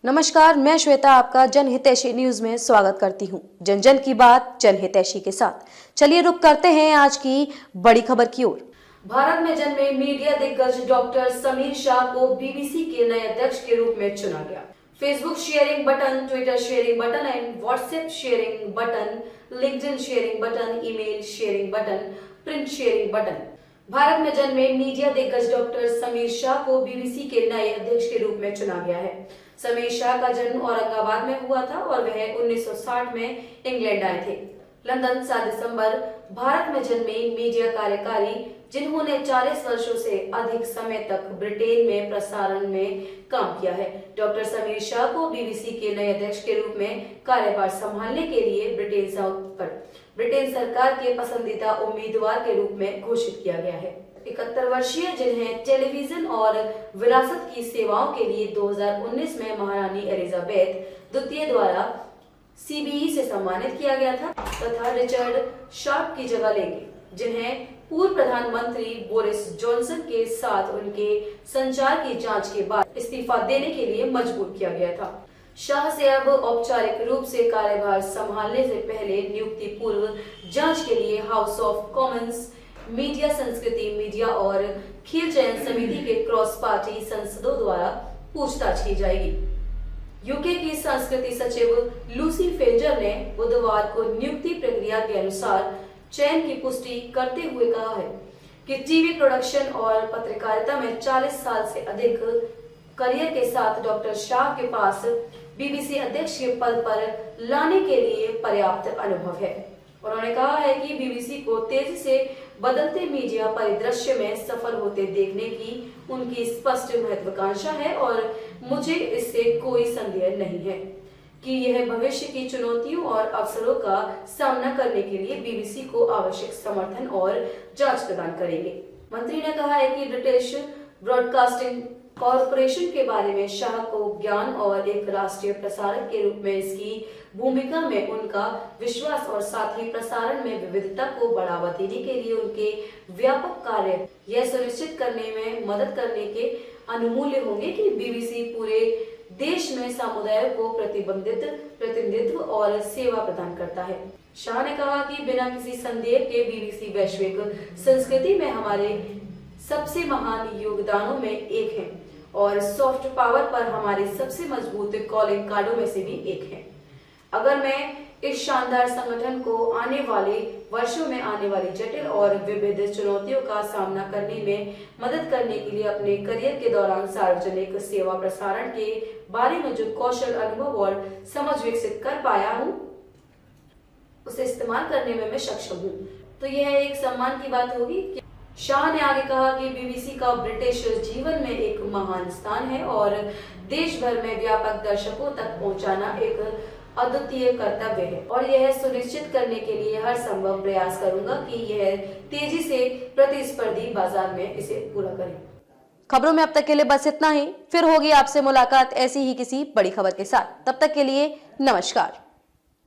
नमस्कार, मैं श्वेता आपका जनहितैषी न्यूज में स्वागत करती हूं। जन जन की बात जनहितैषी के साथ। चलिए रुक करते हैं आज की बड़ी खबर की ओर। भारत में जन्मे मीडिया दिग्गज डॉक्टर समीर शाह को बीबीसी के नए अध्यक्ष के रूप में चुना गया। Facebook sharing button, Twitter sharing button and WhatsApp sharing button, LinkedIn sharing button, email sharing button, print sharing button. Bharat में जन्मे मीडिया दिग्गज डॉक्टर समीर शाह को बीबीसी के नए अध्यक्ष के रूप में चुना गया है। समीर शाह का जन्म औरंगाबाद में हुआ था और वह 1960 में इंग्लैंड आए थे। लंदन 7 दिसंबर। भारत में जन्मे मीडिया कार्यकारी जिन्होंने 40 वर्षों से अधिक समय तक ब्रिटेन में प्रसारण में काम किया है। डॉक्टर समीर शाह को बीबीसी के नए अध्यक्ष के रूप में कार्यभार संभालने के लिए ब्रिटेन सरकार के पसंदीदा उम्मीदवार के रूप में घोषित किया गया है। 71 वर्षीय जिन्हें टेलीविजन और विरासत की सेवाओं के लिए 2019 में महारानी एलिजाबेथ द्वितीय द्वारा सीबीई से सम्मानित किया गया था तथा रिचर्ड शार्प की जगह लेंगे, जिन्हें पूर्व प्रधानमंत्री बोरिस जॉनसन के साथ उनके संचार की जांच के बाद इस्तीफा देने के लिए मजबूर किया गया था। शाह से अब औपचारिक रूप से कार्यभार संभालने से पहले नियुक्ति पूर्व जांच के लिए हाउस ऑफ कॉमन्स, मीडिया संस्कृति, मीडिया और खेल चयन समिति के क्रॉस पार्टी संसदों द्वारा पूछताछ की जाएगी। यूके की संस्कृति सचिव लूसी फेजर ने बुधवार को नियुक्ति प्रक्रिया के अनुसार चयन की पुष्टि करते हुए कहा है कि टीवी प्रोडक्शन और पत्रकारिता में 40 साल से अधिक करियर के साथ डॉक्टर शाह के पास बीबीसी अध्यक्ष के पद पर लाने के लिए पर्याप्त अनुभव है। उन्होंने कहा है कि बीबीसी को तेजी से बदलते मीडिया परिदृश्य में सफल होते देखने की उनकी स्पष्ट महत्वाकांक्षा है और मुझे इससे कोई संदेह नहीं है कि यह भविष्य की चुनौतियों और अवसरों का सामना करने के लिए बीबीसी को आवश्यक समर्थन और जांच प्रदान करेंगे। मंत्री ने कहा है कि ब्रिटिश ब्रॉडकास्टिंग कॉरपोरेशन के बारे में शाह को ज्ञान और एक राष्ट्रीय प्रसारक के रूप में इसकी भूमिका में उनका विश्वास और साथ ही प्रसारण में विविधता को बढ़ावा देने के लिए उनके व्यापक कार्य यह सुनिश्चित करने में मदद करने के अनुमूल्य होंगे कि बीबीसी पूरे देश में समुदाय को प्रतिनिधित्व और सेवा प्रदान करता है। शाह ने कहा कि बिना किसी संदेह के बीबीसी वैश्विक संस्कृति में हमारे सबसे महान योगदानों में एक है और सॉफ्ट पावर पर हमारे सबसे मजबूत कॉलिंग कार्डों में से भी एक है। अगर मैं इस शानदार संगठन को आने वाले वर्षों में आने वाली जटिल और विविध चुनौतियों का सामना करने में मदद करने के लिए अपने करियर के दौरान सार्वजनिक सेवा प्रसारण के बारे में जो कौशल, अनुभव और समझ विकसित कर पाया हूँ, उसे इस्तेमाल करने में मैं सक्षम हूँ। तो यह एक सम्मान की बात होगी। शाह ने आगे कहा कि बीबीसी का ब्रिटिश जीवन में एक महान स्थान है और देश भर में व्यापक दर्शकों तक पहुंचाना एक अद्वितीय कर्तव्य है और यह सुनिश्चित करने के लिए हर संभव प्रयास करूंगा कि यह तेजी से प्रतिस्पर्धी बाजार में इसे पूरा करे। खबरों में अब तक के लिए बस इतना ही। फिर होगी आपसे मुलाकात ऐसी ही किसी बड़ी खबर के साथ। तब तक के लिए नमस्कार।